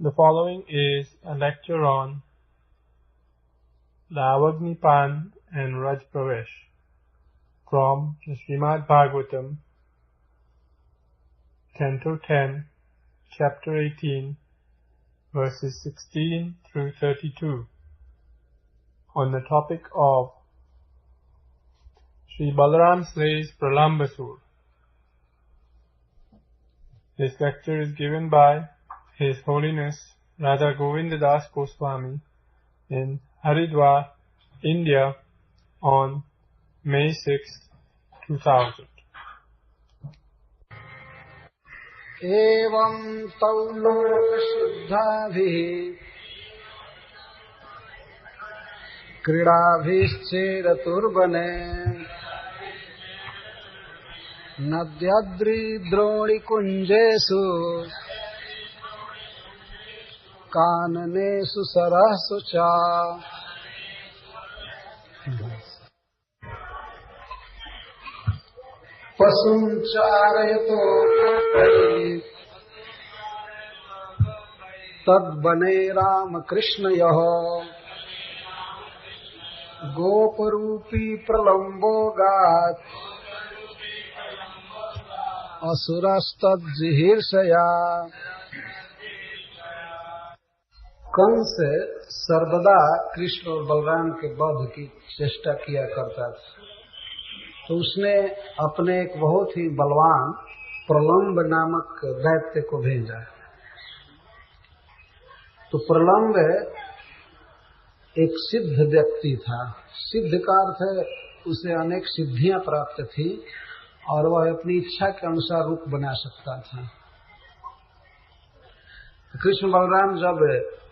The following is a lecture on the Avagnipan and Raj Pravesh from the Srimad Bhagavatam, Canto 10, Chapter 18, verses 16 through 32, on the topic of Sri Balaram slays Pralambasur. This lecture is given by His Holiness Radha Govinda Das Goswami in Haridwar, India on May 6, 2000. एवं तौ लोकशुद्धाभिः क्रीडाभिश्चेरतुर्वने नद्याद्रिद्रोणिकुञ्जेषु काननेषु सरःसु च पशुं चारयतो तद्वने रामकृष्णयः गोपरूपी प्रलम्बो गात् असुरस्तज्जिहीर्षया। कंस सर्वदा कृष्ण और बलराम के वध की चेष्टा किया करता था, तो उसने अपने एक बहुत ही बलवान प्रलम्ब नामक दैत्य को भेजा। तो प्रलम्ब एक सिद्ध व्यक्ति था। सिद्ध का अर्थ है उसे अनेक सिद्धियां प्राप्त थी और वह अपनी इच्छा के अनुसार रूप बना सकता था। कृष्ण बलराम जब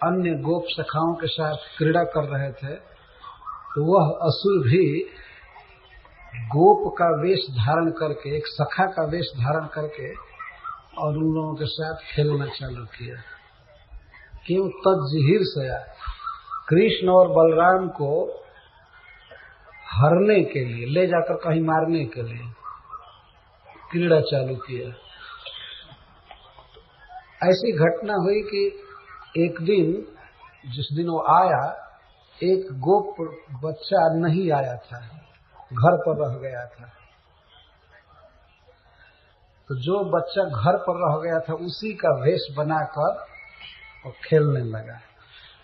अन्य गोप सखाओं के साथ क्रीड़ा कर रहे थे तो वह असुर भी गोप का वेश धारण करके, एक सखा का वेश धारण करके और उन लोगों के साथ खेलना चालू किया। क्यों? तज्जिहीर्षया, कृष्ण और बलराम को हरने के लिए, ले जाकर कहीं मारने के लिए क्रीड़ा चालू किया। ऐसी घटना हुई कि एक दिन, जिस दिन वो आया, एक गोप बच्चा नहीं आया था, घर पर रह गया था। तो जो बच्चा घर पर रह गया था उसी का वेश बनाकर वो खेलने लगा।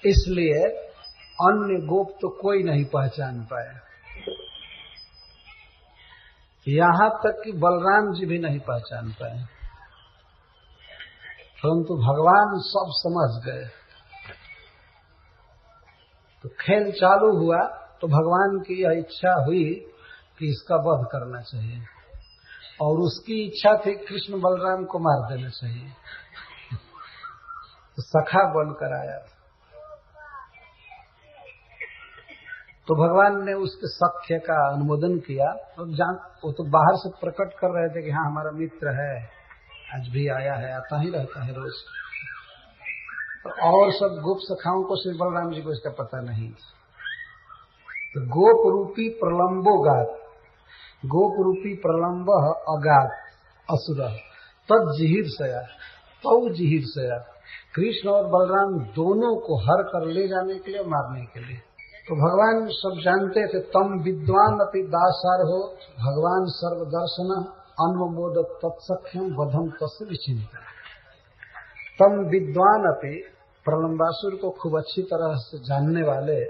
इसलिए अन्य गोप तो कोई नहीं पहचान पाया, यहाँ तक कि बलराम जी भी नहीं पहचान पाए, परंतु भगवान सब समझ गए। तो खेल चालू हुआ तो भगवान की यह इच्छा हुई कि इसका वध करना चाहिए, और उसकी इच्छा थी कृष्ण बलराम को मार देना चाहिए। तो सखा बनकर आया। तो भगवान ने उसके सख्य का अनुमोदन किया। तो वो तो बाहर से प्रकट कर रहे थे कि हाँ हमारा मित्र है, आज भी आया है, आता ही रहता है रोज। तो और सब गोप सखाओं को, श्री बलराम जी को इसका पता नहीं। तो गोप रूपी प्रलम्बो गात, गोप रूपी प्रलम्ब अगात असुर तज्जिहीर्षया, तौ जिहीर्षया, कृष्ण और बलराम दोनों को हर कर ले जाने के लिए, मारने के लिए। तो भगवान सब जानते थे। तम विद्वान अपि दासार हो, भगवान सर्वदर्शन अन्वमोद तत्सख्यम वधम तस्य विचिंता। तम विद्वान अपि, प्रलम्बासुर को खूब अच्छी तरह से जानने वाले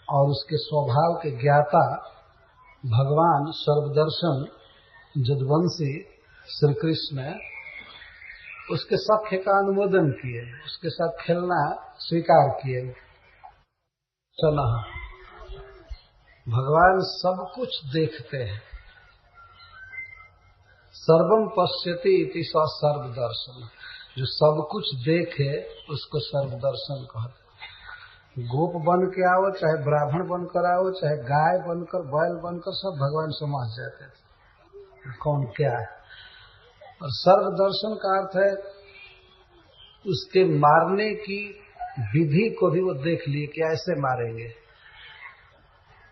और उसके स्वभाव के ज्ञाता भगवान सर्वदर्शन जदुवंशी श्री कृष्ण उसके सख्य का अनुमोदन किए, उसके साथ खेलना स्वीकार किए। चला, भगवान सब कुछ देखते हैं। सर्वम पश्यति इति स सर्वदर्शन, जो सब कुछ देखे उसको सर्वदर्शन कहते। गोप बन के आओ, चाहे ब्राह्मण बनकर आओ, चाहे गाय बनकर, बैल बनकर, सब भगवान समझ जाते थे कौन क्या है। और सर्वदर्शन का अर्थ है उसके मारने की विधि को भी वो देख लिए कि ऐसे मारेंगे।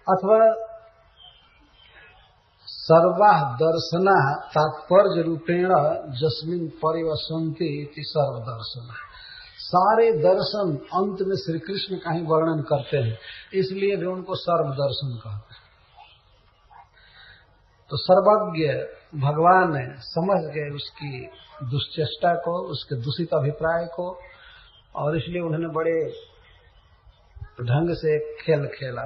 अथवा सर्वा दर्शना तात्पर्य रूपेण जस्मिन परिवसंति इति सर्वदर्शन, सारे दर्शन अंत में श्री कृष्ण का ही वर्णन करते हैं, इसलिए भी उनको सर्व दर्शन कहते हैं। तो सर्वज्ञ भगवान समझ गए उसकी दुश्चेष्टा को, उसके दूषित अभिप्राय को, और इसलिए उन्होंने बड़े ढंग से खेल खेला।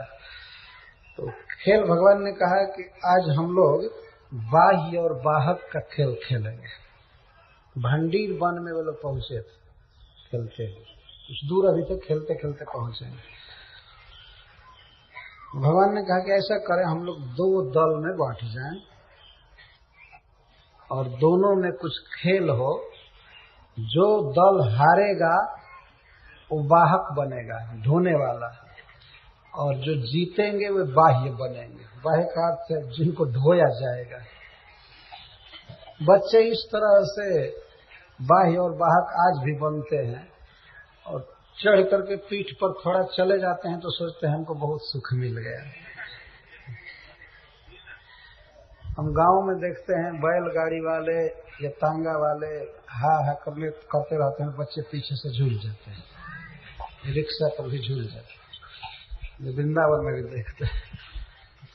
तो खेल भगवान ने कहा कि आज हम लोग बाह्य और बाहक का खेल खेलेंगे। भंडीर वन में वे लोग पहुंचे थे खेलते, कुछ दूर अभी तक खेलते खेलते पहुंचे। भगवान ने कहा कि ऐसा करें, हम लोग दो दल में बांट जाएं और दोनों में कुछ खेल हो। जो दल हारेगा वो वाहक बनेगा, ढोने वाला, और जो जीतेंगे वे बाह्य बनेंगे। बाह्य का अर्थ है जिनको ढोया जाएगा। बच्चे इस तरह से बाह्य और वाहक आज भी बनते हैं, और चढ़ करके पीठ पर थोड़ा चले जाते हैं तो सोचते हैं हमको बहुत सुख मिल गया। हम गांव में देखते हैं बैलगाड़ी वाले या तांगा वाले हा करते रहते हैं, बच्चे पीछे से झूल जाते हैं, रिक्शा पर भी झूल जाते हैं। वृंदावन में भी देखते हैं,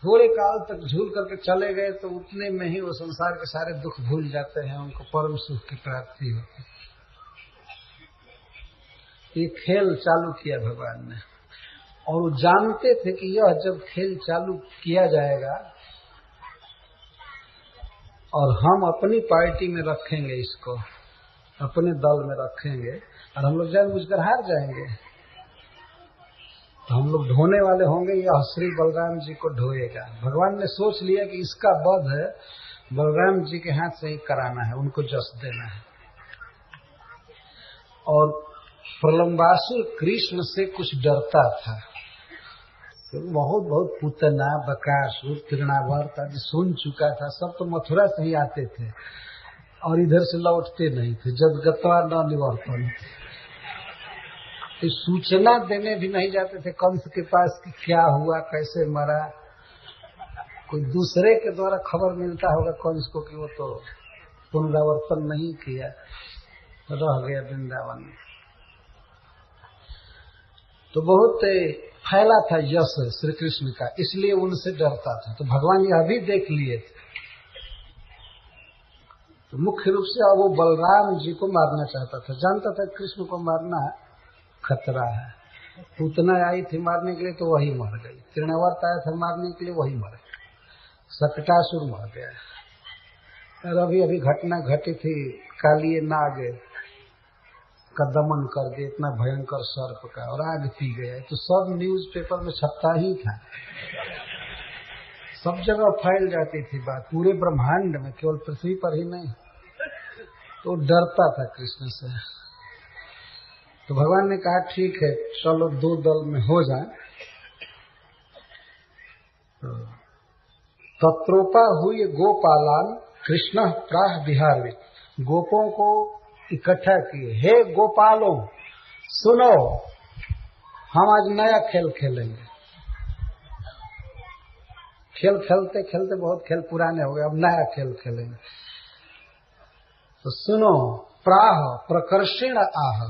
थोड़े काल तक झूल करके चले गए तो उतने में ही वो संसार के सारे दुख भूल जाते हैं, उनको परम सुख की प्राप्ति होती है। ये खेल चालू किया भगवान ने, और वो जानते थे कि यह जब खेल चालू किया जाएगा और हम अपनी पार्टी में रखेंगे, इसको अपने दल में रखेंगे, और हम लोग जानबूझकर हार जाएंगे, तो हम लोग ढोने वाले होंगे, यह श्री बलराम जी को ढोएगा। भगवान ने सोच लिया कि इसका वध बलराम जी के हाथ से ही कराना है, उनको जस देना है। और प्रलंबासुर कृष्ण से कुछ डरता था, तो बहुत पूतना, बकासुर, तृणावर्त आदि सुन चुका था। सब तो मथुरा से ही आते थे और इधर से लौटते नहीं थे। जब गत्वा न निवर्तन, तो सूचना देने भी नहीं जाते थे कंस के पास कि क्या हुआ, कैसे मरा। कोई दूसरे के द्वारा खबर मिलता होगा कंस को कि वो तो पुनरावर्तन नहीं किया, रह गया वृंदावन में। तो बहुत फैला था यश श्री कृष्ण का, इसलिए उनसे डरता था। तो भगवान यह भी देख लिए थे, तो मुख्य रूप से वो बलराम जी को मारना चाहता था। जानता था कृष्ण को मारना खतरा है। पूतना आई थी मारने के लिए तो वही मर गई, तृणावर्त आया था मारने के लिए वही मर गया, सकटासुर मर गया। और अभी घटना घटी थी, कालिये नाग का दमन कर दिया, इतना भयंकर सर्प का, और आग पी गया। तो सब न्यूज़पेपर में छपता ही था, सब जगह फैल जाती थी बात, पूरे ब्रह्मांड में, केवल पृथ्वी पर ही नहीं। तो डरता था कृष्ण से। तो भगवान ने कहा ठीक है, चलो दो दल में हो जाए। तत्रोपा हुई गोपालान कृष्ण प्राह बिहार में, गोपों को इकट्ठा किए। हे गोपालों सुनो, हम आज नया खेल खेलेंगे। खेल खेलते खेलते बहुत खेल पुराने हो गए, अब नया खेल खेलेंगे। तो सुनो, प्राह प्रकर्षण आह,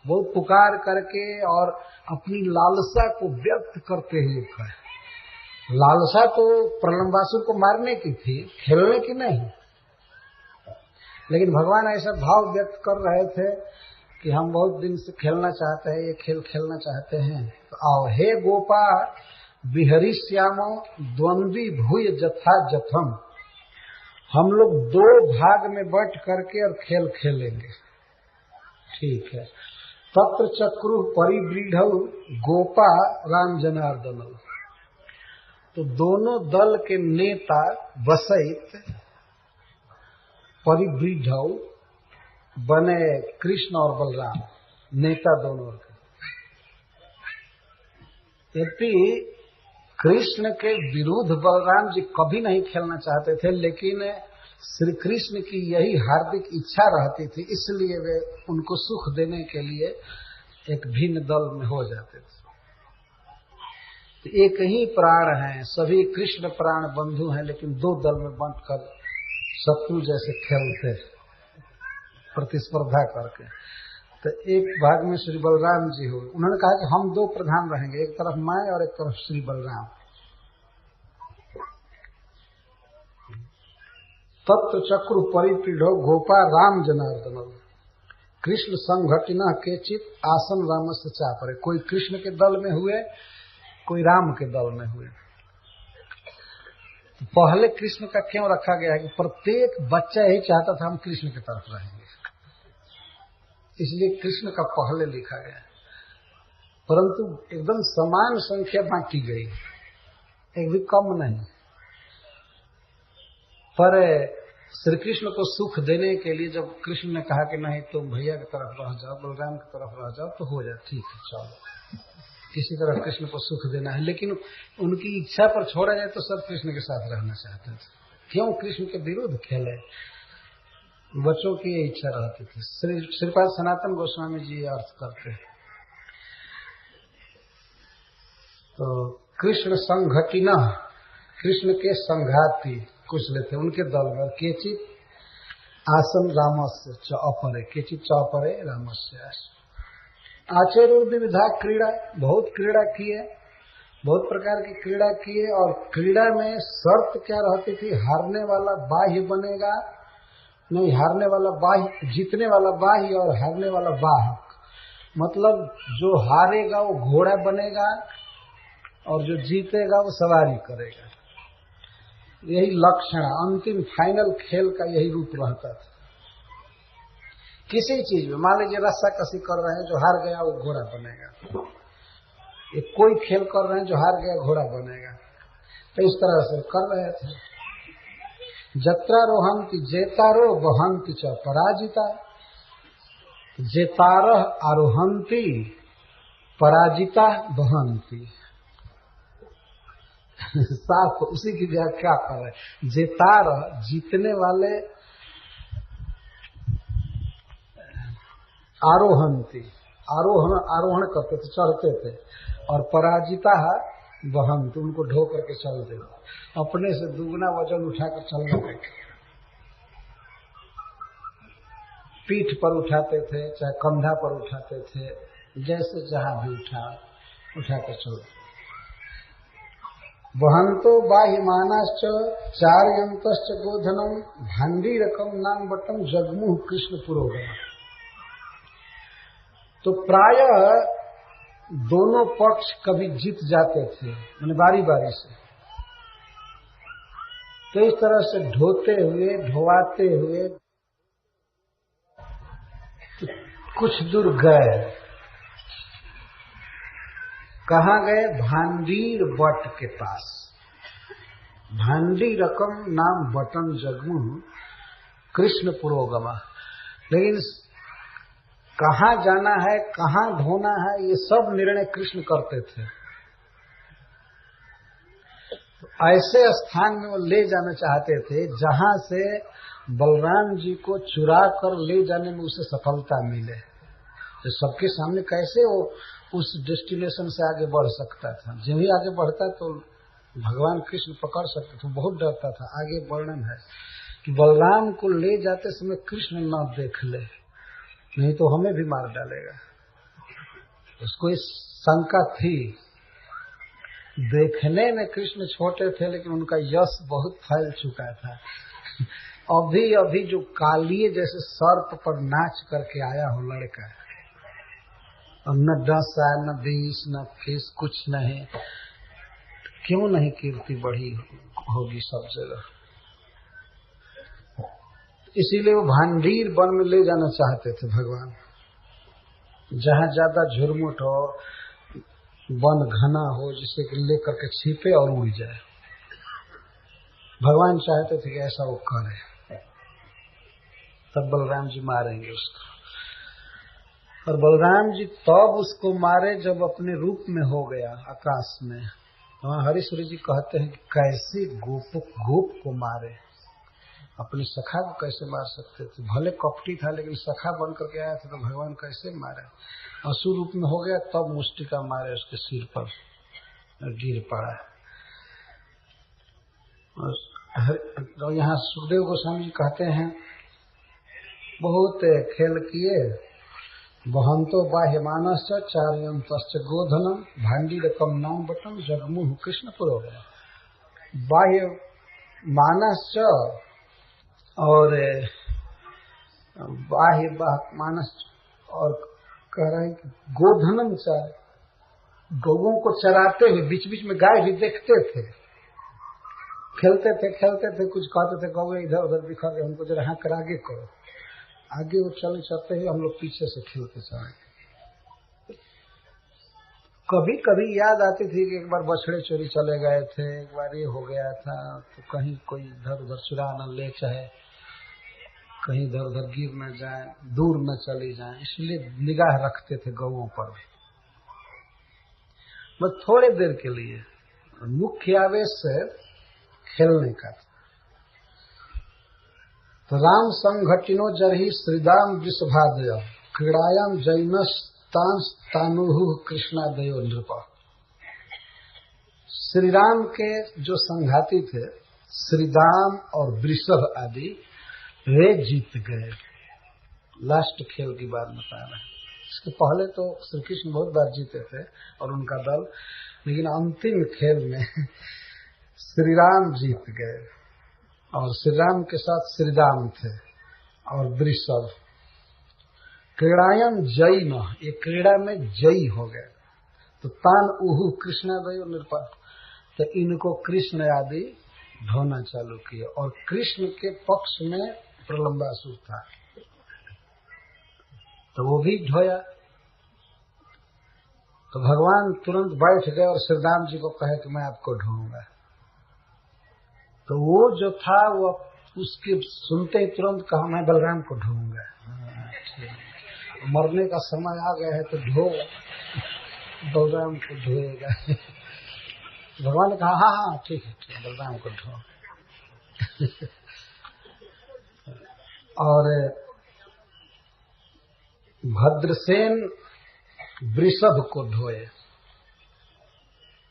बहुत पुकार करके और अपनी लालसा को व्यक्त करते हुए कहे। लालसा तो प्रलंबासुर को मारने की थी, खेलने की नहीं। लेकिन भगवान ऐसा भाव व्यक्त कर रहे थे कि हम बहुत दिन से खेलना चाहते हैं, ये खेल खेलना चाहते हैं। तो आओ, हे गोपा बिहरी श्यामो द्वंद्वी भूय जथा जथम, हम लोग दो भाग में बट करके और खेल खेलेंगे। ठीक है। तत्र चक्रु परिवृढ़ गोपा राम जनार्दन, तो दोनों दल के नेता वसैत परिवृढ़ बने कृष्ण और बलराम, नेता दोनों के। यद्यपि कृष्ण के विरुद्ध बलराम जी कभी नहीं खेलना चाहते थे, लेकिन श्री कृष्ण की यही हार्दिक इच्छा रहती थी, इसलिए वे उनको सुख देने के लिए एक भिन्न दल में हो जाते थे। तो एक ही प्राण हैं, सभी कृष्ण प्राण बंधु हैं, लेकिन दो दल में बांटकर शत्रु जैसे खेलते, प्रतिस्पर्धा करके। तो एक भाग में श्री बलराम जी हो, उन्होंने कहा कि हम दो प्रधान रहेंगे, एक तरफ मैं और एक तरफ श्री बलराम। तत्र चक्रु परिपीढ़ो गोपा राम जनार्दन कृष्ण संघटिन केचित आसन राम से चापरे। कोई कृष्ण के दल में हुए, कोई राम के दल में हुए। तो पहले कृष्ण का क्यों रखा गया है कि प्रत्येक बच्चा यही चाहता था हम कृष्ण की तरफ रहेंगे, इसलिए कृष्ण का पहले लिखा गया। परंतु एकदम समान संख्या बांटी गई, एक भी कम नहीं। पर श्री कृष्ण को सुख देने के लिए जब कृष्ण ने कहा कि नहीं तुम भैया की तरफ रह जाओ, बलराम की तरफ रह जाओ, तो हो जाए, ठीक है चलो, किसी तरह कृष्ण को सुख देना है। लेकिन उनकी इच्छा पर छोड़ा जाए तो सब कृष्ण के साथ रहना चाहते थे। क्यों कृष्ण के विरुद्ध खेले, बच्चों की ये इच्छा रहती थी। श्रीपाद सनातन गोस्वामी जी अर्थ करते हैं। तो कृष्ण संघटिन, कृष्ण के संघाती कुछ लेते उनके दल में, केचित आसन रामस्य च अपरे, केचित च अपरे रामस्य। आचार्य विविधा क्रीड़ा, बहुत क्रीड़ा किए, बहुत प्रकार की क्रीड़ा किए। और क्रीड़ा में शर्त क्या रहती थी, हारने वाला बाह्य बनेगा, नहीं हारने वाला बाह्य, जीतने वाला बाह्य और हारने वाला बाहक। मतलब जो हारेगा वो घोड़ा बनेगा और जो जीतेगा वो सवारी करेगा। यही लक्षण, अंतिम फाइनल खेल का यही रूप रहता था। किसी चीज में मान लीजिए रस्साकसी कर रहे हैं, जो हार गया वो घोड़ा बनेगा। ये कोई खेल कर रहे हैं, जो हार गया घोड़ा बनेगा। तो इस तरह से कर रहे थे। जत्रारोहंति जेतारो वहंति च पराजिता, जेतारह आरोहंति पराजिता वहंति। साफ उसी की व्याख्या कर रहे। जेतारह जीतने वाले, आरोहंती आरोहण करते थे, चढ़ते थे, और पराजिता वहंत, उनको ढो करके चलते थे, अपने से दुगना वजन उठाकर चलना पड़ता। पीठ पर उठाते थे, चाहे कंधा पर उठाते थे, जैसे जहां भी उठाकर चलते। वहंतो बाह्यमानाश्च चार्यंतश्च गोधनम भांडी रकम नाम बटम जगमुह कृष्ण पुरोगम। तो प्रायः दोनों पक्ष कभी जीत जाते थे, मैंने बारी बारी से। तो इस तरह से ढोते हुए, ढोवाते हुए तो कुछ दूर गए। कहाँ गए? भांडीर बट के पास। भांडी रकम नाम बटन जगमुह कृष्ण पुरोगमा। लेकिन कहाँ जाना है, कहाँ ढोना है, ये सब निर्णय कृष्ण करते थे। ऐसे स्थान में वो ले जाना चाहते थे जहां से बलराम जी को चुरा कर ले जाने में उसे सफलता मिले। तो सबके सामने कैसे वो उस डेस्टिनेशन से आगे बढ़ सकता था। जब ही आगे बढ़ता तो भगवान कृष्ण पकड़ सकते थे। बहुत डरता था। आगे वर्णन है कि बलराम को ले जाते समय कृष्ण न देख ले, नहीं तो हमें भी मार डालेगा। उसको इस शंका थी। देखने में कृष्ण छोटे थे, लेकिन उनका यश बहुत फैल चुका था। अभी अभी जो कालिए जैसे सर्प पर नाच करके आया हो लड़का, और न डसा न बीस न फीस कुछ नहीं, क्यों नहीं कीर्ति बढ़ी होगी सब जगह। इसीलिए वो भांडीर वन में ले जाना चाहते थे भगवान, जहां ज्यादा झुरमुट हो, वन घना हो, जिससे कि लेकर के छिपे और उड़ जाए। भगवान चाहते थे कि ऐसा वो करे, तब बलराम जी मारेंगे उसको। और बलराम जी तब उसको मारे जब अपने रूप में हो गया आकाश में। वहां हरीश्वरी जी कहते हैं कि कैसे गोप को मारे, अपने सखा को कैसे मार सकते थे। भले कपटी था, लेकिन सखा बन करके आया था, तो भगवान कैसे मारे। असुर रूप में हो गया, तब मुष्टिका मारे, उसके सिर पर गिर पड़ा। और यहाँ सुखदेव गोस्वामी जी कहते हैं बहुत खेल किए, वहंतो बाह्यमानश्च चार्यन्तश्च गोधनम भांडीरकम नाम बटम जगमुह कृष्ण पुरोगम। बाह्य मानश्च और बाह्य मानस और कह रहे हैं कि गोधनम चार, गौओं को चराते हुए बीच बीच में गाय भी देखते थे, खेलते थे, कुछ कहते थे गौए इधर उधर बिखर गए, उनको जरा हाँ कर आगे करो, आगे वो चलते हुए हम लोग पीछे से खेलते चले। कभी कभी याद आती थी कि एक बार बछड़े चोरी चले गए थे, एक बार ये हो गया था, तो कहीं कोई इधर उधर चुरा न ले, चाहे कहीं इधर उधर गिर न जाए, दूर न चली जाए, इसलिए निगाह रखते थे गौओं पर, बस थोड़े देर के लिए। मुख्य आवेश से खेलने का। तो राम संघटिनो जरहि श्रीदाम वृषभादय क्रीड़ायाम जैनस्तानुहु कृष्णादयो नृप। श्री राम के जो संघाती थे श्रीदाम और वृषभ आदि, वे जीत गए। लास्ट खेल की बात बता रहे हैं। इसके पहले तो श्री कृष्ण बहुत बार जीते थे और उनका दल, लेकिन अंतिम खेल में श्री राम जीत गए और श्री राम के साथ श्रीदाम थे और वृषभ। क्रीड़ायाम जयी न, ये क्रीड़ा में जयी हो गए। तो तान उहु कृष्णादयो नृपा, तो इनको कृष्ण आदि ढोना चालू किया और कृष्ण के पक्ष में प्रलंबासुर था तो वो भी ढोया। तो भगवान तुरंत बैठ गए और श्रीराम जी को कहे कि मैं आपको ढोऊंगा। तो वो जो था वो उसके सुनते ही तुरंत कहा मैं बलराम को ढोऊंगा। मरने का समय आ गया है तो ढो, बलराम को ढोएगा। भगवान ने कहा हाँ हाँ ठीक है बलराम को ढो। और भद्रसेन वृषभ को ढोए।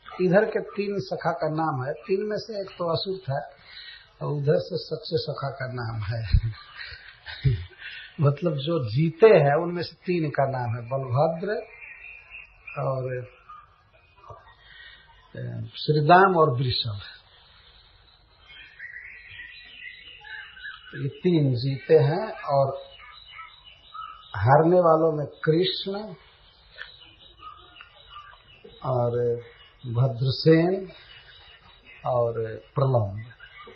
इधर के 3 सखा का नाम है, 3 में से एक तो असुर था और उधर से सच्चे सखा का नाम है। मतलब जो जीते हैं उनमें से 3 का नाम है बलभद्र और श्रीदाम और वृषभ। ये 3 जीते हैं और हारने वालों में कृष्ण और भद्रसेन और प्रलम्ब,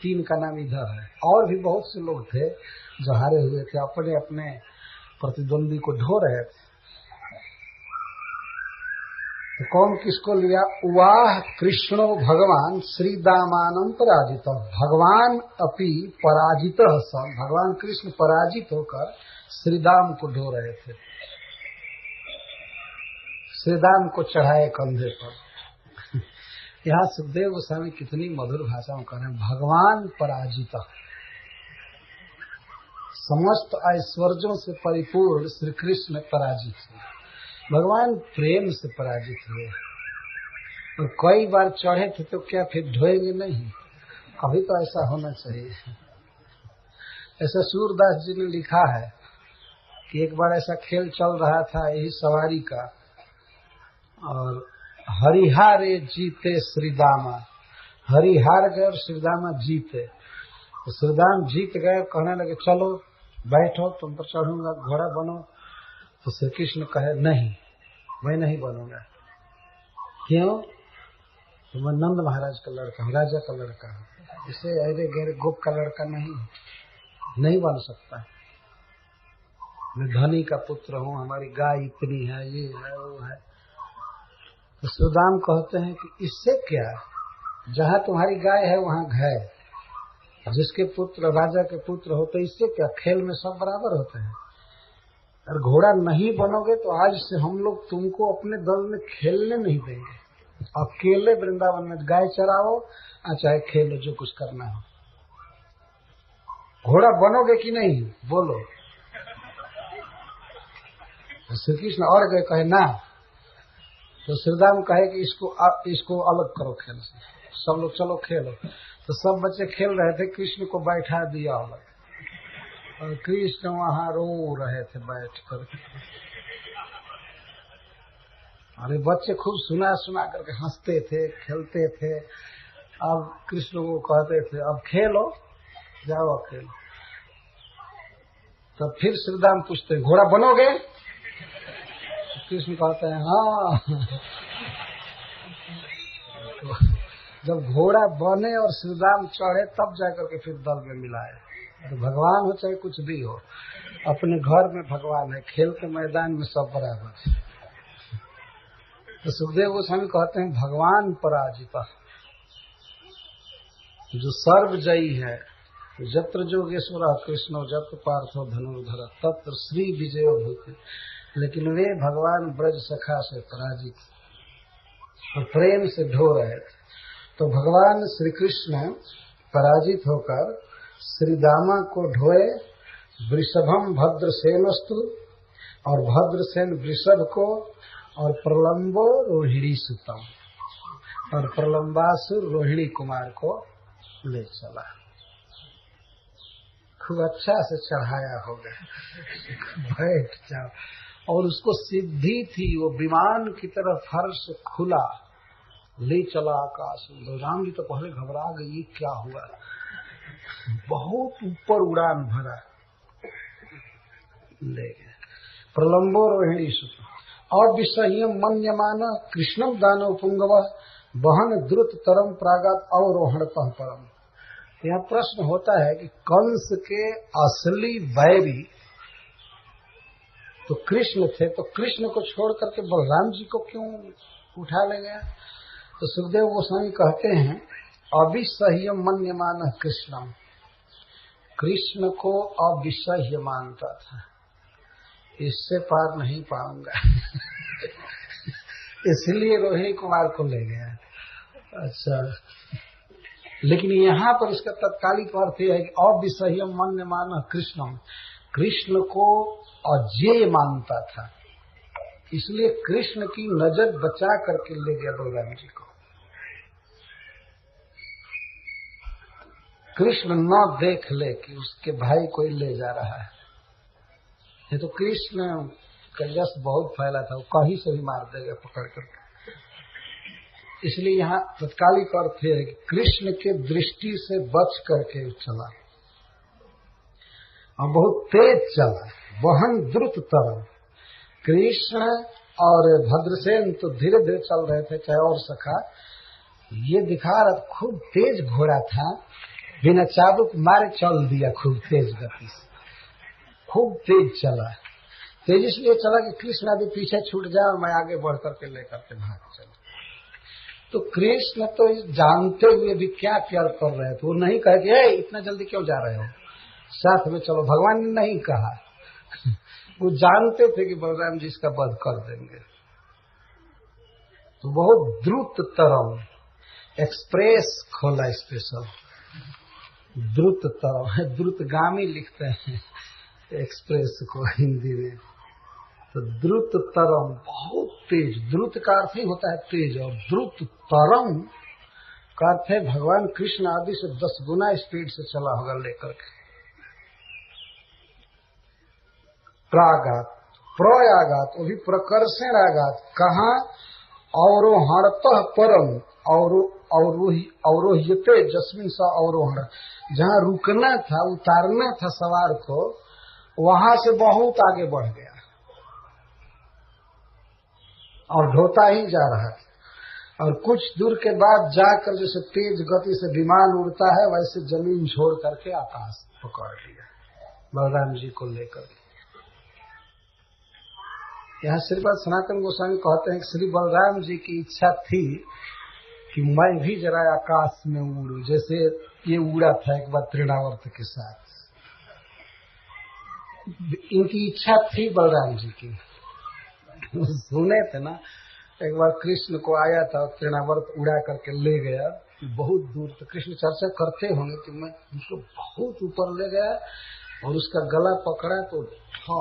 3 का नाम इधर है। और भी बहुत से लोग थे जो हारे हुए थे, अपने अपने प्रतिद्वंदी को ढो रहे थे। तो कौन किसको लिया? वाह कृष्णो भगवान श्रीदामानं पराजित। भगवान अपि पराजित सन, भगवान कृष्ण पराजित होकर श्रीदाम को ढो रहे थे। श्रीदाम को चढ़ाए कंधे पर। यहाँ सुखदेव गोस्वामी कितनी मधुर भाषा में कह रहे हैं, भगवान पराजित। समस्त ऐश्वर्यों से परिपूर्ण श्री कृष्ण पराजित हुए, भगवान प्रेम से पराजित हुए। और कई बार चढ़े थे तो क्या फिर ढोएंगे नहीं? कभी तो ऐसा होना चाहिए। ऐसा सूरदास जी ने लिखा है कि एक बार ऐसा खेल चल रहा था यही सवारी का, और हरिहारे जीते श्रीदामा, हरिहार गए और श्रीदामा जीते। तो श्रीदाम जीत गए, कहने लगे चलो बैठो तुम पर चढ़ूंगा, घोड़ा बनो। तो श्री कृष्ण कहे नहीं, मैं नहीं बनूंगा। क्यों? तो मैं नंद महाराज का लड़का हूँ, राजा का लड़का हूँ, इसे अरे गहरे गोप का लड़का नहीं बन सकता। मैं धनी का पुत्र हूँ, हमारी गाय इतनी है, ये है वो है। तो सुदाम कहते हैं कि इससे क्या, जहाँ तुम्हारी गाय है वहाँ घाय, जिसके पुत्र राजा के पुत्र हो तो इससे क्या, खेल में सब बराबर होते हैं। और घोड़ा नहीं बनोगे तो आज से हम लोग तुमको अपने दल में खेलने नहीं देंगे। अकेले वृंदावन में गाय चराओ चाहे खेलो, जो कुछ करना हो। घोड़ा बनोगे कि नहीं बोलो। श्री कृष्ण और गए, कहे ना। तो श्रीदाम कहे कि इसको अलग करो खेल से, सब लोग चलो खेलो। तो सब बच्चे खेल रहे थे, कृष्ण को बैठा दिया अलग और कृष्ण वहां रो रहे थे बैठ कर। अरे बच्चे खूब सुना सुना करके हंसते थे, खेलते थे। अब कृष्ण को कहते थे अब खेलो, जाओ अब खेलो। तो फिर श्रीराम पूछते घोड़ा बनोगे? कृष्ण कहते हैं हाँ। तो जब घोड़ा बने और श्रीराम चढ़े तब जाकर के फिर दल में मिलाए। तो भगवान हो चाहे कुछ भी हो, अपने घर में भगवान है, खेल के मैदान में सब बराबर है। तो सुखदेव गोस्वामी कहते हैं भगवान पराजिता, जो सर्वजयी है। जत्र जोगेश्वर कृष्ण जत्र पार्थो धनुर्धर तत्र श्री विजय भूति। लेकिन वे भगवान ब्रज सखा से पराजित और प्रेम से ढो रहे थे। तो भगवान श्री कृष्ण पराजित होकर श्री दामा को ढोए। वृषभम भद्रसेनस्तु, और भद्रसेन वृषभ को, और प्रलंबो रोहिणी सुतम, और प्रलंबासुर रोहिणी कुमार को ले चला। खूब अच्छा से चढ़ाया होगा, बैठ जाओ। और उसको सिद्धि थी, वो विमान की तरह फर्श खुला, ले चला आकाश में। राम जी तो पहले घबरा गए, ये क्या हुआ, बहुत ऊपर उड़ान भरा, ले गए। प्रलंबो रोहिणी सुत अविसह्यम मन्यमान कृष्णम दानव पुंगव वहन द्रुत तरम प्रागात अवरोहण परम। यहाँ प्रश्न होता है कि कंस के असली वैरी तो कृष्ण थे, तो कृष्ण को छोड़ करके बलराम जी को क्यों उठा ले गया? तो सुखदेव गोस्वामी कहते हैं अविसह्य मन्यमान कृष्णम, कृष्ण को अविसह्य मानता था, इससे पार नहीं पाऊंगा। इसलिए रोहिणी कुमार को ले गया। अच्छा, लेकिन यहाँ पर इसका तत्कालिक अर्थ यह है कि अविसह्य मन्यमान कृष्णम, कृष्ण को अजेय मानता था, इसलिए कृष्ण की नजर बचा करके ले गया बलराम जी को। कृष्ण न देख ले कि उसके भाई कोई ले जा रहा है। ये तो कृष्ण का यश बहुत फैला था, वो कहीं से भी मार देगा पकड़ करके। इसलिए यहाँ तत्कालिक अर्थ है कि कृष्ण के दृष्टि से बच करके चला और बहुत तेज चला। वहन द्रुत तरम, कृष्ण और भद्रसेन तो धीरे धीरे चल रहे थे, चाहे और सखा। ये दिखा रहा खूब तेज घोड़ा था, बिना चाबुक मारे चल दिया खूब तेज गति से, खूब तेज चला। तेज इसलिए चला कि कृष्ण आदि पीछे छूट जाए और मैं आगे बढ़ करके लेकर के भाग चला। तो कृष्ण तो जानते हुए भी क्या प्यार कर रहे थे, वो नहीं कहे कि इतना जल्दी क्यों जा रहे हो, साथ में चलो। भगवान ने नहीं कहा, वो जानते थे कि बलराम जी इसका वध कर देंगे। तो बहुत द्रुत तरम, एक्सप्रेस खोला स्पेशल, द्रुत तरम, द्रुतगामी लिखते हैं एक्सप्रेस को हिंदी में। तो द्रुत तरम, बहुत तेज। द्रुत का अर्थ ही होता है तेज, और द्रुत तरम का अर्थ है भगवान कृष्ण आदि से 10 गुना स्पीड से चला होगा लेकर के। प्रागात, प्रयागात, वो भी प्रकर्षण आगात। कहाँ? अवरोहणतः परम, अवरोह्यते जस्मिन सा अवरोहण, जहाँ रुकना था, उतारना था सवार को, वहां से बहुत आगे बढ़ गया और ढोता ही जा रहा था। और कुछ दूर के बाद जाकर जैसे तेज गति से विमान उड़ता है, वैसे जमीन छोड़ करके आकाश पकड़ लिया बलराम जी को लेकर। यहाँ श्रीपाद सनातन गोस्वामी कहते हैं कि श्री बलराम जी की इच्छा थी कि मैं भी जरा आकाश में उड़ूं, जैसे ये उड़ा था एक बार तृणावर्त के साथ। इनकी इच्छा थी बलराम जी की। सुने थे ना, एक बार कृष्ण को आया था, तृणावर्त उड़ा करके ले गया बहुत दूर। तो कृष्ण चर्चा करते होंगे कि मैं उसको बहुत ऊपर ले गया और उसका गला पकड़ा तो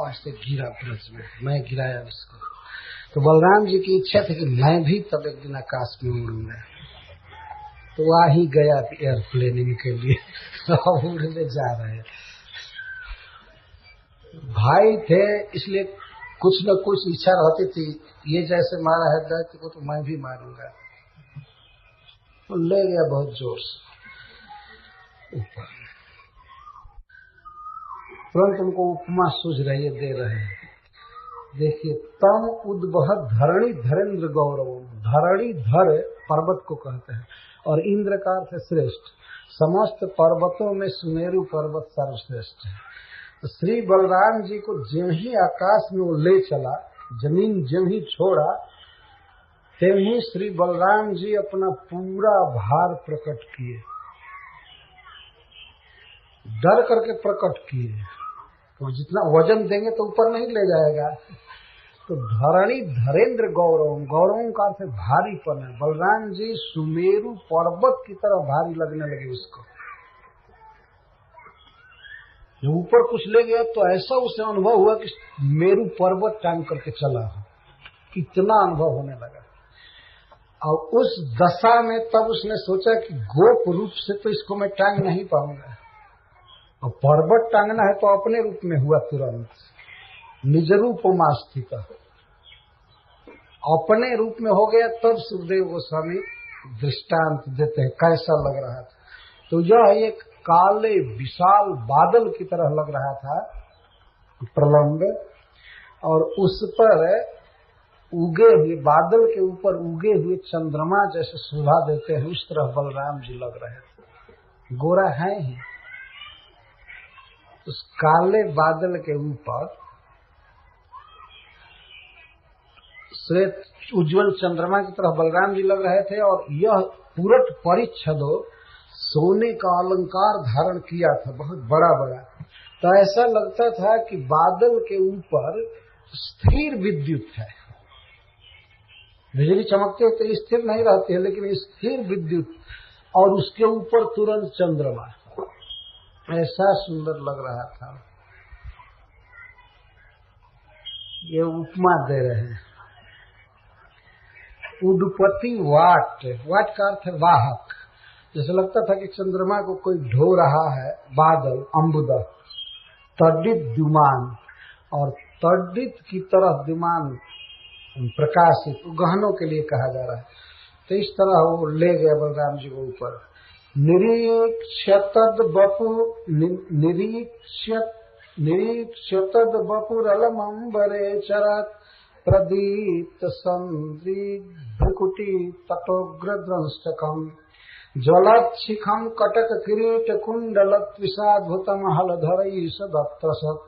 ऐसे गिरा ब्रज में, मैं गिराया उसको। तो बलराम जी की इच्छा थी कि मैं भी तब एक दिन आकाश में उड़ूंगा। तो आ ही गया एयरप्लेनिंग के लिए, अब उड़ने जा रहे हैं। भाई थे इसलिए कुछ न कुछ इच्छा रहती थी, ये जैसे मारा है दैत्य को तो मैं भी मारूंगा। तो ले गया बहुत जोर से ऊपर। तुरंत उनको उपमा सूझ रही है, दे रहे हैं। देखिए, तम उद्वह धरणी धरेन्द्र गौरव। धरणी धर पर्वत को कहते हैं और इंद्र का अर्थ है श्रेष्ठ। समस्त पर्वतों में सुमेरु पर्वत सर्वश्रेष्ठ है। तो श्री बलराम जी को ज्यों ही आकाश में वो ले चला, जमीन ज्यों ही छोड़ा, त्यों ही श्री बलराम जी अपना पूरा भार प्रकट किए, डर करके प्रकट किए। तो जितना वजन देंगे तो ऊपर नहीं ले जाएगा। तो धरणी धरेन्द्र गौरव, गौरव का अर्थ भारीपन है। बलराम जी सुमेरु पर्वत की तरह भारी लगने लगे उसको। जब ऊपर कुछ ले गया तो ऐसा उसे अनुभव हुआ कि मेरु पर्वत टांग करके चला, इतना अनुभव होने लगा। और उस दशा में तब उसने सोचा कि गोप रूप से तो इसको मैं टांग नहीं पाऊंगा, और पर्वत टांगना है तो अपने रूप में हुआ। तुरंत निज रूपमा स्थित अपने रूप में हो गया। तब सुखदेव गोस्वामी दृष्टांत देते हैं कैसा लग रहा था। तो यह एक काले विशाल बादल की तरह लग रहा था, प्रलंब, और उस पर उगे हुए, बादल के ऊपर उगे हुए चंद्रमा जैसे शोभा देते हैं, उस तरह बलराम जी लग रहे थे। गोरा है ही। उस काले बादल के ऊपर श्वेत उज्जवल चंद्रमा की तरह बलराम जी लग रहे थे। और यह पूरट परिच्छदो, सोने का अलंकार धारण किया था, बहुत बड़ा बड़ा। तो ऐसा लगता था कि बादल के ऊपर स्थिर विद्युत है। बिजली चमकती है तो स्थिर नहीं रहती है, लेकिन स्थिर विद्युत, और उसके ऊपर तुरंत चंद्रमा। ऐसा सुंदर लग रहा था। ये उपमा दे रहे हैं। उडुपति वाट, वाट का अर्थ है वाहक। जैसे लगता था कि चंद्रमा को कोई ढो रहा है, बादल अम्बुदा, तड्डित द्युमान, और तड्डित की तरह द्युमान प्रकाशित, गहनों के लिए कहा जा रहा है। तो इस तरह वो ले गया बलराम जी को ऊपर। निरीक्षतद बपुरलमंबरे चरत प्रदीप्त संद्रीभ्रुकुटी तटोग्रद्रंष्टकम् ज्वलच्छिखम् कटक किरीट कुंडलत्विषाद्भुतम् हलधरई सदत्रसत्।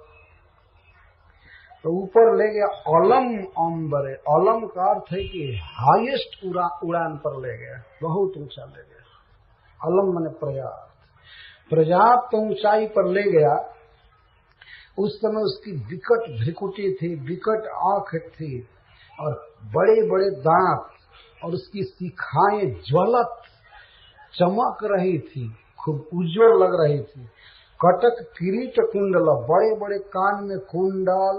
तो ऊपर ले गया अलम अंबरे। अलम का अर्थ है कि हाईएस्ट उड़ान पर ले गया, बहुत ऊंचा ले गया। अलम माने पर्याप्त, पर्याप्त ऊंचाई पर ले गया। उस समय उसकी विकट भ्रिकुटी थी, विकट आंख थी, और बड़े बड़े दांत, और उसकी शिखाएं ज्वलत चमक रही थी, खूब उज्जवल लग रही थी। कटक किरीट कुंडल, बड़े बड़े कान में कुंडल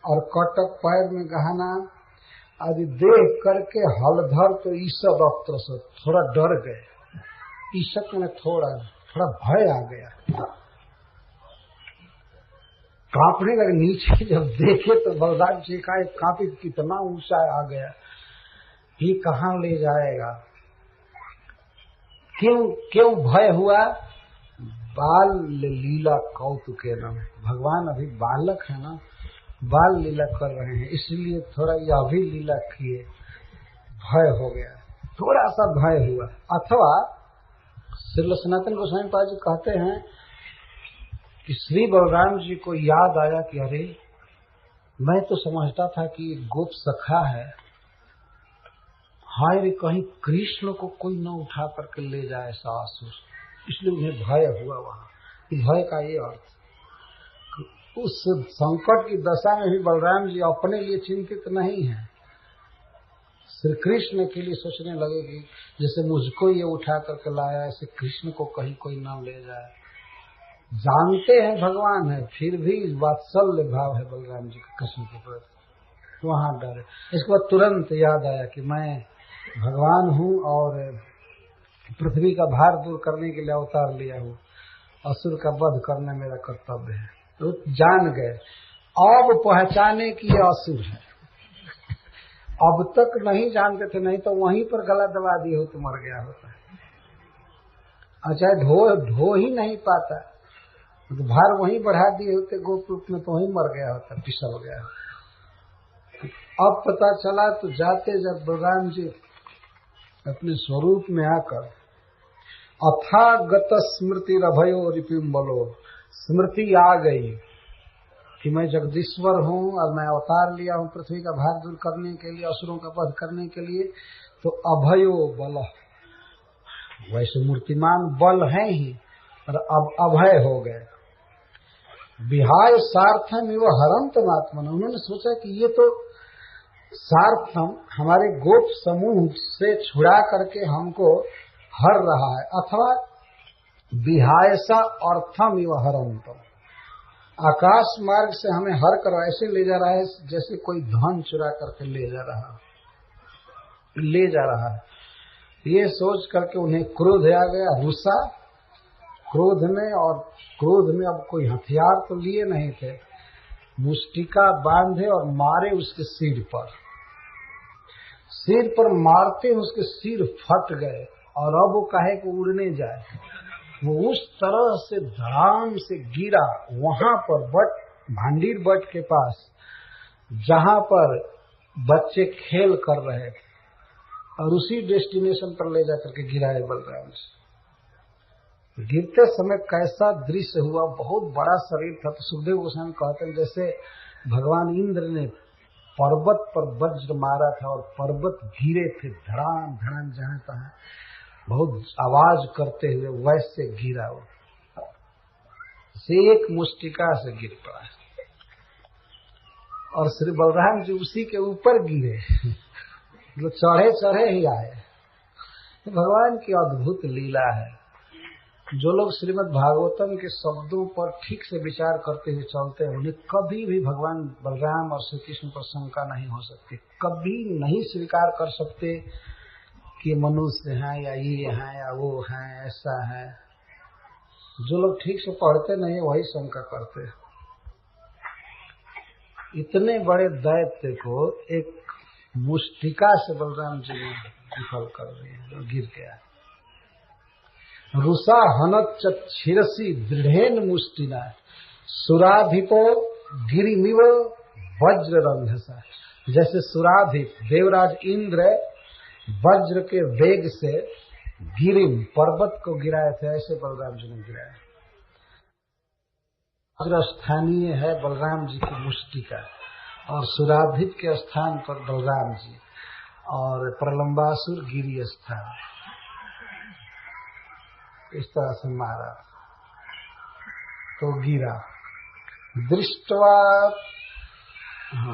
और कटक, पैर में गहना आदि देख करके हलधर तो ईसद अस्त्र से थोड़ा डर गए। ईशक में थोड़ा भय आ गया, कांपने लगे। नीचे जब देखे तो बलराम जी का एक कांपी, कितना ऊंचा आ गया, ये कहाँ ले जाएगा। क्यों भय हुआ? बाल लीला कौतुक है ना, भगवान अभी बालक है ना, बाल लीला कर रहे हैं, इसलिए थोड़ा यह भी लीला किए, भय हो गया, थोड़ा सा भय हुआ। अथवा श्री सनातन गोस्वामी पाद जी कहते हैं कि श्री बलराम जी को याद आया कि अरे, मैं तो समझता था कि गोप सखा है, हाय रे कहीं कृष्ण को कोई न उठा करके ले जाए सासुर, इसलिए उन्हें भय हुआ। वहां भय का ये अर्थ, उस संकट की दशा में भी बलराम जी अपने लिए चिंतित नहीं है, श्री कृष्ण के लिए सोचने लगे कि जैसे मुझको ये उठा करके लाया, ऐसे कृष्ण को कहीं कोई न ले जाए। जानते हैं भगवान है, फिर भी वात्सल्य भाव है बलराम जी का कृष्ण के प्रति, वहां डर है। इसके बाद तुरंत याद आया कि मैं भगवान हूँ और पृथ्वी का भार दूर करने के लिए अवतार लिया हूँ, असुर का वध करना मेरा कर्तव्य है। तो जान गए। अब पहचाने कि ये असुर है। अब तक नहीं जानते थे, नहीं तो वहीं पर गला दबा दिए हो तो मर गया होता। अच्छा, ढो ही नहीं पाता तो भार वहीं बढ़ा दिए होते गोप रूप में, तो वहीं मर गया होता, फिसल गया होता। अब पता चला तो जाते जब बलराम जी अपने स्वरूप में आकर अथागत स्मृति रभयो रिपुम बलो, स्मृति आ गई कि मैं जगदीश्वर हूँ और मैं अवतार लिया हूँ पृथ्वी का भार दूर करने के लिए, असुरों का वध करने के लिए। तो अभयो बल, वैसे मूर्तिमान बल है ही, पर अब अभय हो गए। विहाय सार्थम एवं हरंत आत्मन, उन्होंने सोचा कि ये तो सार्थम हमारे गोप समूह से छुड़ा करके हमको हर रहा है, अथवा विहायसा अर्थम एवं हरंतम, आकाश मार्ग से हमें हर कर ऐसे ले जा रहा है जैसे कोई धन चुरा करके ले जा रहा है। ये सोच करके उन्हें क्रोध आ गया, रुसा क्रोध में, और क्रोध में अब कोई हथियार तो लिए नहीं थे, मुष्टिका बांधे और मारे उसके सिर पर मारते उसके सिर फट गए, और अब वो कहे कि उड़ने जाए, वो उस तरह से धड़ाम से गिरा वहां पर भांडीर बट के पास, जहां पर बच्चे खेल कर रहे थे, और उसी डेस्टिनेशन पर ले जाकर के गिराए बलराम से। गिरते समय कैसा दृश्य हुआ, बहुत बड़ा शरीर था। तो सुखदेव गोस्वामी कहते हैं जैसे भगवान इंद्र ने पर्वत पर वज्र मारा था और पर्वत गिरे थे धड़ाम धड़ाम जहां तहां बहुत आवाज करते हुए, वैसे गिरा वो, से एक मुष्टिका से गिर पड़ा, और श्री बलराम जी उसी के ऊपर गिरे, जो चढ़े ही आए। तो भगवान की अद्भुत लीला है। जो लोग श्रीमद् भागवतम के शब्दों पर ठीक से विचार करते हुए चलते हैं, उन्हें कभी भी भगवान बलराम और श्री कृष्ण पर शंका नहीं हो सकती, कभी नहीं स्वीकार कर सकते कि मनुष्य हैं या ये हैं या वो हैं, ऐसा है। जो लोग ठीक से पढ़ते नहीं वही शंका करते। इतने बड़े दैत्य को एक मुष्टिका से बलराम जी ने विफल कर दिया, जो गिर गया। रुषा हनत छिरसी दृढ़ेन मुष्टिना सुराधिपो गिरिमिव वज्र रंधसा, जैसे सुराधिप देवराज इंद्र वज्र के वेग से गिरिम पर्वत को गिराए थे, ऐसे बलराम जी ने गिराया। वज्र स्थानीय है बलराम जी की मुष्टिका, और सुराधिप के स्थान पर बलराम जी, और प्रलंबासुर गिरी स्थान, इस तरह से मारा तो गिरा। दृष्टवा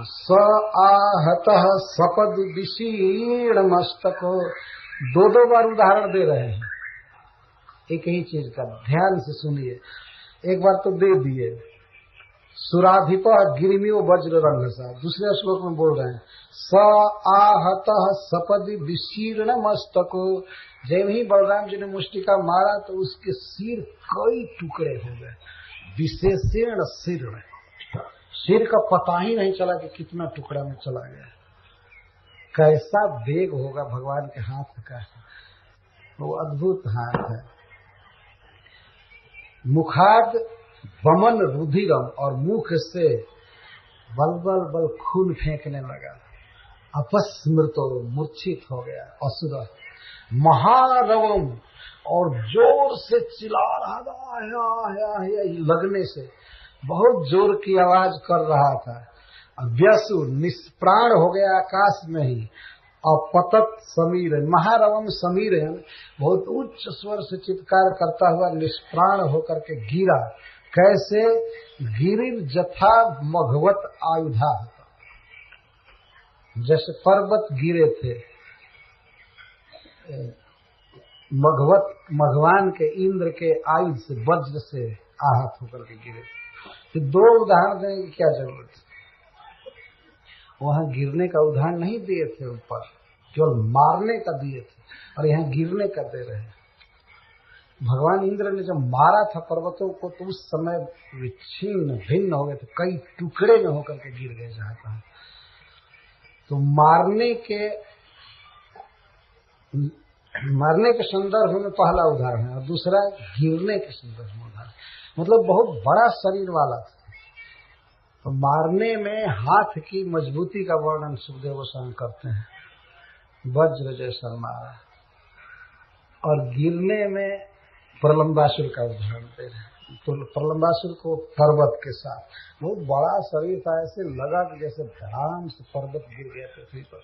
स आहतः सपद विशीर्ण मस्तको, दो बार उदाहरण दे रहे हैं एक ही चीज का, ध्यान से सुनिए। एक बार तो दे दिए सुराधिप गिरिमियो वज्र रंगसा, दूसरे श्लोक में बोल रहे हैं स आहतः सपद विशीर्ण मस्तको, जब ही बलराम जी ने मुष्टिका मारा तो उसके सिर कई टुकड़े हो गए, विशेषण शीर्ण, सिर का पता ही नहीं चला कि कितना टुकड़ा में चला गया। कैसा वेग होगा भगवान के हाथ का, वो अद्भुत हाथ है। मुखाद वमन रुधिरम, और मुख से बल खून फेंकने लगा। अपस्मृतो, मूर्छित हो गया असुर। महारवम, और जोर से चिल्ला रहा है, लगने से बहुत जोर की आवाज कर रहा था। व्यसु, निष्प्राण हो गया आकाश में ही। अपतत समीर, महारवम समीर, बहुत उच्च स्वर से चित्कार करता हुआ निष्प्राण होकर के गिरा। कैसे? गिरिर जथा मघवत आयुधा, जैसे पर्वत गिरे थे मघवान के इंद्र के आयुध से, वज्र से आहत होकर के गिरे। तो दो उदाहरण देने की क्या जरूरत है, वहां गिरने का उदाहरण नहीं दिए थे ऊपर, केवल मारने का दिए थे, और यहाँ गिरने का दे रहे हैं। भगवान इंद्र ने जब मारा था पर्वतों को तो उस समय विच्छिन्न भिन्न हो गए थे, कई टुकड़े में होकर के गिर गए जहां तहां। तो मारने के संदर्भ में पहला उदाहरण है और दूसरा गिरने के संदर्भ में उदाहरण, मतलब बहुत बड़ा शरीर वाला था। तो मारने में हाथ की मजबूती का वर्णन सुखदेव गोस्वामी करते हैं, वज्र जैसा मारा, और गिरने में प्रलंबासुर का उदाहरण दे रहे हैं। तो प्रलंबासुर को पर्वत के साथ, बहुत बड़ा शरीर था, ऐसे लगा कि जैसे धड़ाम से पर्वत गिर गया पृथ्वी पर।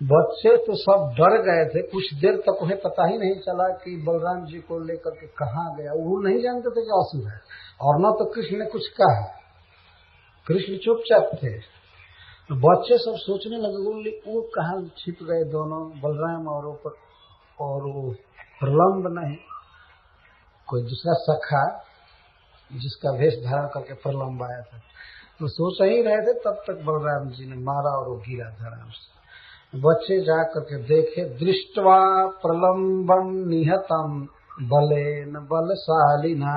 बच्चे तो सब डर गए थे, कुछ देर तक उन्हें पता ही नहीं चला कि बलराम जी को लेकर के कहाँ गया। वो नहीं जानते थे कि असुर है, और न तो कृष्ण ने कुछ कहा, कृष्ण चुपचाप थे। तो बच्चे सब सोचने लगे वो कहाँ छिप गए दोनों, बलराम और वो प्रलंब नहीं, कोई दूसरा सखा जिसका वेश धारण करके प्रलंब आया था। तो सोच ही रहे थे, तब तक बलराम जी ने मारा और वो गिरा धराम से। बच्चे जा करके देखे, दृष्ट्वा प्रलंबम निहतम बलेन बलशालिना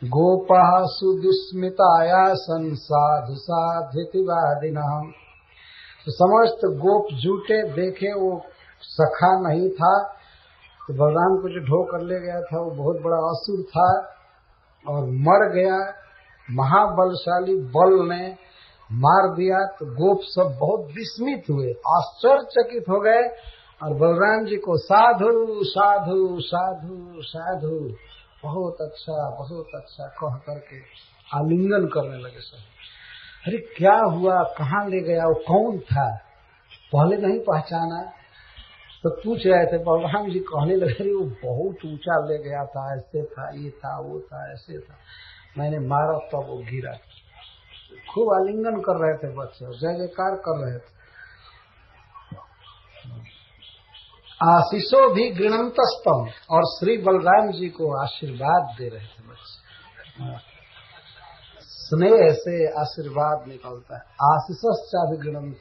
गोपा सुदुस्मिताया संसाधु साधितिवादिना। तो समस्त गोप जुटे, देखे वो सखा नहीं था। तो बलराम को जो ढो कर ले गया था वो बहुत बड़ा असुर था और मर गया, महाबलशाली बल ने मार दिया। तो गोप सब बहुत विस्मित हुए, आश्चर्यचकित हो गए और बलराम जी को साधु साधु साधु साधु, बहुत अच्छा कह करके आलिंगन करने लगे सब। अरे क्या हुआ, कहाँ ले गया, वो कौन था, पहले नहीं पहचाना। तो पूछ रहे थे, बलराम जी कहने लगे वो बहुत ऊंचा ले गया था, ऐसे था, ये था, वो था, ऐसे था, मैंने मारा तब वो गिरा। खूब आलिंगन कर रहे थे बच्चे और जय जयकार कर रहे थे। आशीषो भी गृणंतस्तम, और श्री बलराम जी को आशीर्वाद दे रहे थे बच्चे। स्नेह से आशीर्वाद निकलता है, आशीषश्चाभि गृणंत,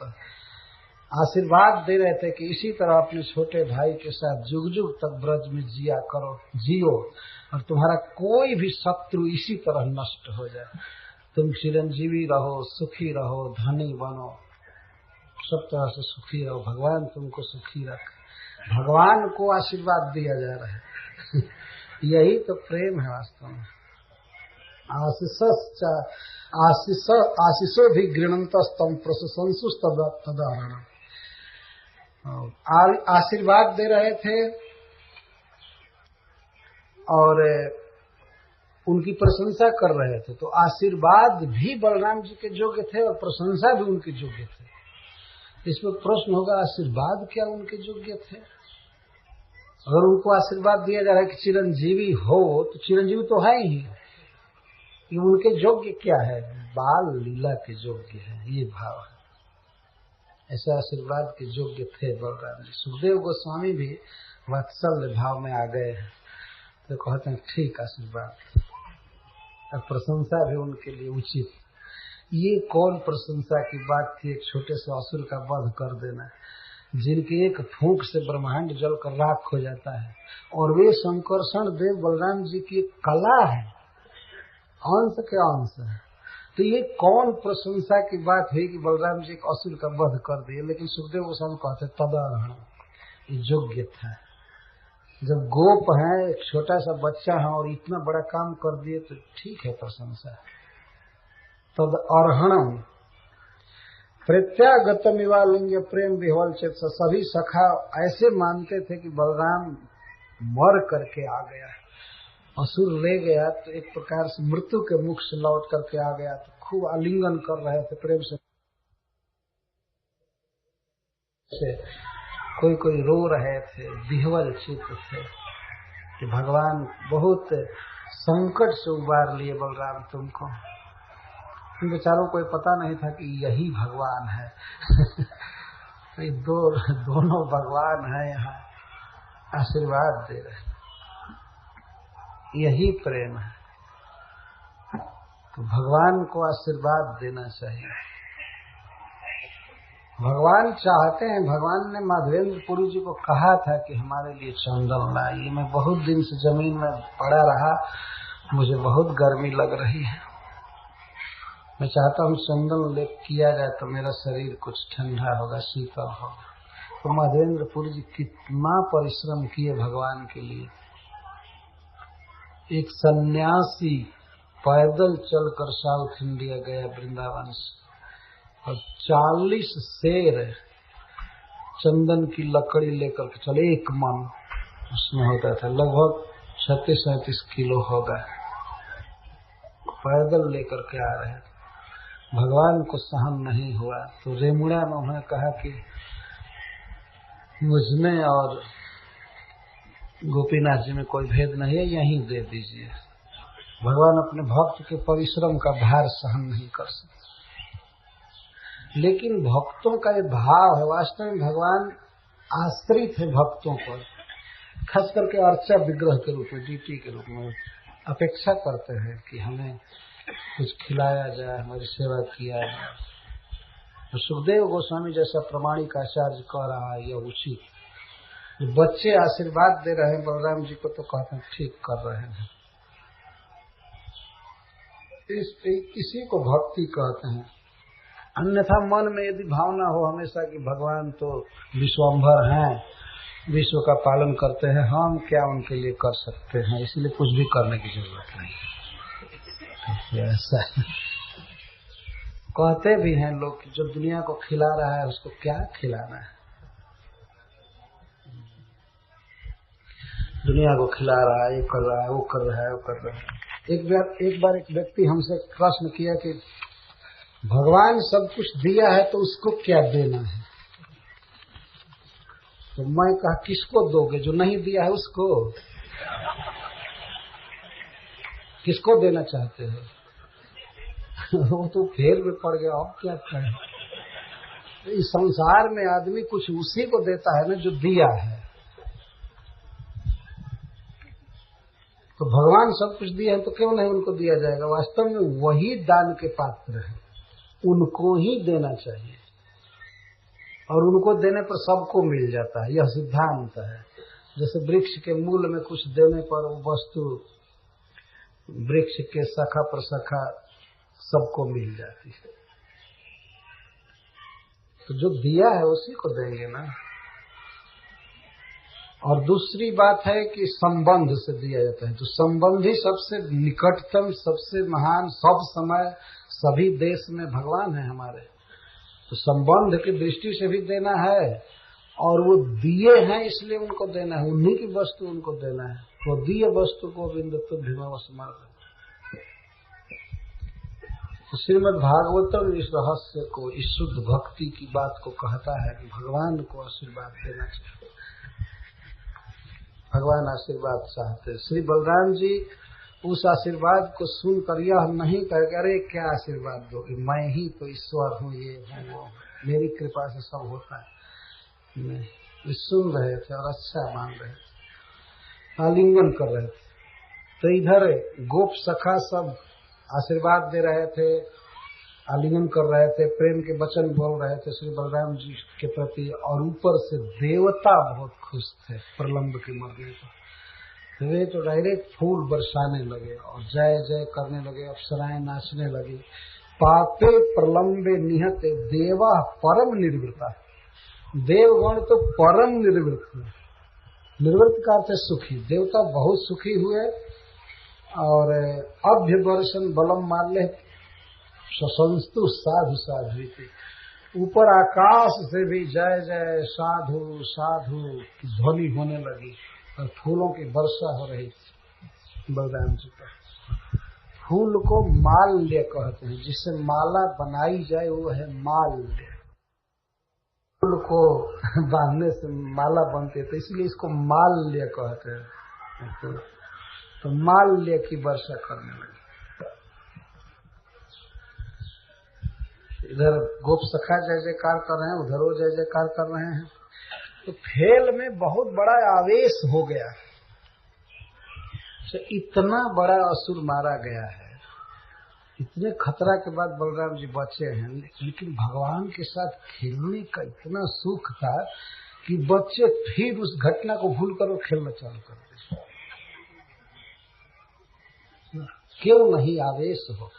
आशीर्वाद दे रहे थे कि इसी तरह अपने छोटे भाई के साथ जुग जुग तक ब्रज में जिया करो, जियो, और तुम्हारा कोई भी शत्रु इसी तरह नष्ट हो जाए, तुम चिरंजीवी रहो, सुखी रहो, धनी बनो, सब तरह से सुखी रहो, भगवान तुमको सुखी रखे। भगवान को आशीर्वाद दिया जा रहा है यही तो प्रेम है वास्तव में। आशीषो भी गृणंतस्तम प्रशंसुस्तदाहरण, आशीर्वाद दे रहे थे और उनकी प्रशंसा कर रहे थे। तो आशीर्वाद भी बलराम जी के योग्य थे और प्रशंसा भी उनके योग्य थे। इसमें प्रश्न होगा, आशीर्वाद क्या उनके योग्य थे? अगर उनको आशीर्वाद दिया जा रहा है कि चिरंजीवी हो, तो चिरंजीवी तो है ही, कि उनके योग्य क्या है? बाल लीला के योग्य है, ये भाव है। ऐसा आशीर्वाद के योग्य थे बलराम जी। सुखदेव गोस्वामी भी वात्सल्य भाव में आ गए हैं, तो कहते हैं ठीक आशीर्वाद, और प्रशंसा भी उनके लिए उचित। ये कौन प्रशंसा की बात थी, एक छोटे से असुर का वध कर देना, जिनके एक फूंक से ब्रह्मांड जलकर राख हो जाता है, और वे शंकरषण देव बलराम जी की एक कला है, अंश के अंश है। तो ये कौन प्रशंसा की बात हुई कि बलराम जी एक असुर का वध कर दिए? लेकिन सुखदेव गोस्वामी कहते तदाहरण, ये योग्य था। जब गोप है, एक छोटा सा बच्चा है और इतना बड़ा काम कर दिए, तो ठीक है प्रशंसा। तद अर्हणम प्रत्यागतमिवालिंग प्रेम विह्वल चेत, सभी सखा ऐसे मानते थे कि बलराम मर करके आ गया, असुर ले गया, तो एक प्रकार से मृत्यु के मुख से लौट करके आ गया। तो खूब आलिंगन कर रहे थे प्रेम से, कोई रो रहे थे, विह्वल चित्त थे कि भगवान बहुत संकट से उबार लिए बलराम तुमको। इन बेचारों को पता नहीं था कि यही भगवान है दोनों भगवान है, यहाँ आशीर्वाद दे रहे, यही प्रेम है। तो भगवान को आशीर्वाद देना चाहिए। भगवान चाहते हैं, भगवान ने माधवेंद्र पुरी जी को कहा था कि हमारे लिए चंदन लाइए। मैं बहुत दिन से जमीन में पड़ा रहा, मुझे बहुत गर्मी लग रही है, मैं चाहता हूँ चंदन लेप किया जाए तो मेरा शरीर कुछ ठंडा होगा, शीतल होगा। तो माधवेंद्र पुरी जी कितना परिश्रम किए भगवान के लिए। एक सन्यासी पैदल चलकर साउथ इंडिया गया वृंदावन से, और 40 शेर चंदन की लकड़ी लेकर के चले, एक मन उसमें होता था, लगभग 36-37 किलो होगा, पैदल लेकर के आ रहे। भगवान को सहन नहीं हुआ तो रेमुड़ा में उन्होंने कहा कि मुझमें और गोपीनाथ जी में कोई भेद नहीं है, यहीं दे दीजिए। भगवान अपने भक्त के परिश्रम का भार सहन नहीं कर सकते। लेकिन भक्तों का ये भाव है, वास्तव में भगवान आश्रित है भक्तों पर, खास करके अर्चा विग्रह के रूप में, डीटी के रूप में अपेक्षा करते हैं कि हमें कुछ खिलाया जाए, हमारी सेवा किया जाए। तो सुखदेव गोस्वामी जैसा प्रमाणिक आचार्य कह रहा है यह उचित। बच्चे आशीर्वाद दे रहे हैं बलराम जी को तो कहते हैं ठीक कर रहे हैं। इसी को भक्ति कहते हैं। अन्यथा मन में यदि भावना हो हमेशा कि भगवान तो विश्वम्भर हैं, विश्व का पालन करते हैं, हम क्या उनके लिए कर सकते हैं, इसलिए कुछ भी करने की जरूरत नहीं। ऐसा कहते भी हैं लोग कि जो दुनिया को खिला रहा है उसको क्या खिलाना है, दुनिया को खिला रहा है, ये कर रहा है, वो कर रहा है, वो कर रहा है। एक बार एक व्यक्ति हमसे प्रश्न किया कि भगवान सब कुछ दिया है तो उसको क्या देना है। तो मैं कहा किसको दोगे, जो नहीं दिया है उसको, किसको देना चाहते हो। वो तो फेर में पड़ गया, अब क्या करें। इस संसार में आदमी कुछ उसी को देता है ना जो दिया है। तो भगवान सब कुछ दिया है तो क्यों नहीं उनको दिया जाएगा। वास्तव में वही दान के पात्र है, उनको ही देना चाहिए, और उनको देने पर सबको मिल जाता है, यह सिद्धांत है। जैसे वृक्ष के मूल में कुछ देने पर वो वस्तु वृक्ष के शाखा पर शाखा सबको मिल जाती है। तो जो दिया है उसी को देंगे ना। और दूसरी बात है कि संबंध से दिया जाता है, तो संबंध ही सबसे निकटतम, सबसे महान, सब समय सभी देश में भगवान है हमारे। तो संबंध की दृष्टि से भी देना है, और वो दिए हैं इसलिए उनको देना है, उन्हीं की वस्तु उनको देना है। तो दिए वस्तु को बिंदु भीमा समर्थ। तो श्रीमद् भागवतम इस रहस्य को, इस शुद्ध भक्ति की बात को कहता है कि भगवान को आशीर्वाद देना चाहिए। भगवान आशीर्वाद चाहते। श्री बलराम जी उस आशीर्वाद को सुनकर यह नहीं कहे अरे क्या आशीर्वाद दोगे, मैं ही तो ईश्वर हूँ, ये हूँ वो, मेरी कृपा से सब होता है। नहीं, सुन रहे थे और अच्छा मान रहे थे, आलिंगन कर रहे थे। तो इधर गोप सखा सब आशीर्वाद दे रहे थे, आलिंगन कर रहे थे, प्रेम के वचन बोल रहे थे श्री बलराम जी के प्रति। और ऊपर से देवता बहुत खुश थे प्रलंब के मरने पर। वे तो डायरेक्ट फूल बरसाने लगे और जय जय करने लगे, अप्सराएं नाचने लगी। पापे प्रलंबे निहते देवा परम निर्वृता। देवगण तो परम निर्वृत, निर्वृत का अर्थ सुखी, देवता बहुत सुखी हुए। और अभ्यवर्षण बलम माल्य ससंस्तु साधु साध्वी थी। ऊपर आकाश से भी जय जय साधु साधु की ध्वनि होने लगी और फूलों की वर्षा हो रही थी बलराम जी पर। फूल को माल्य कहते हैं, जिससे माला बनाई जाए वो है माल्य। फूल को बांधने से माला बनती है, तो इसलिए इसको माल्य कहते हैं। तो माल्य की वर्षा करने लगी। इधर गोप सखा जय जयकार कर रहे हैं, उधर वो जय जयकार कर रहे हैं। तो खेल में बहुत बड़ा आवेश हो गया। तो इतना बड़ा असुर मारा गया है इतने खतरा के बाद बलराम जी बचे हैं, लेकिन भगवान के साथ खेलने का इतना सुख था कि बच्चे फिर उस घटना को भूल कर खेलना चालू कर देते। क्यों नहीं आवेश हो,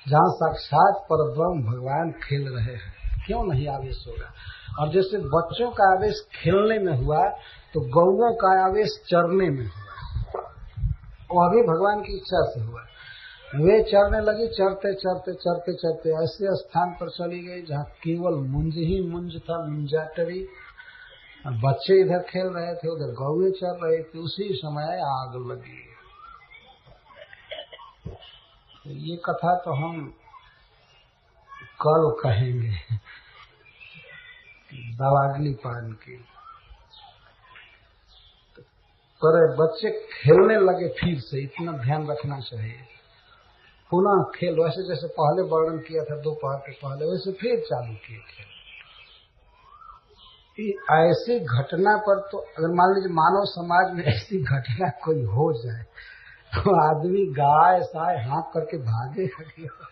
जहाँ साक्षात परब्रह्म भगवान खेल रहे हैं, क्यों नहीं आवेश होगा। और जैसे बच्चों का आवेश खेलने में हुआ, तो गौओं का आवेश चरने में हुआ, वो अभी भगवान की इच्छा से हुआ। वे चरने लगी, चरते चरते चरते चरते ऐसे स्थान पर चली गई जहाँ केवल मुंज ही मुंज था, मुंजाटरी। बच्चे इधर खेल रहे थे, उधर गौएं चल रहे थे। उसी समय आग लगी। ये कथा तो हम कल कहेंगे, दावाग्नि पान की। पर बच्चे खेलने लगे फिर से, इतना ध्यान रखना चाहिए। पुनः खेल, वैसे जैसे पहले वर्णन किया था दोपहर के पहले, वैसे फिर चालू किए खेल। ऐसी घटना पर तो अगर मान लीजिए मानव समाज में ऐसी घटना कोई हो जाए तो आदमी गाय साय हाँक करके भागेगा।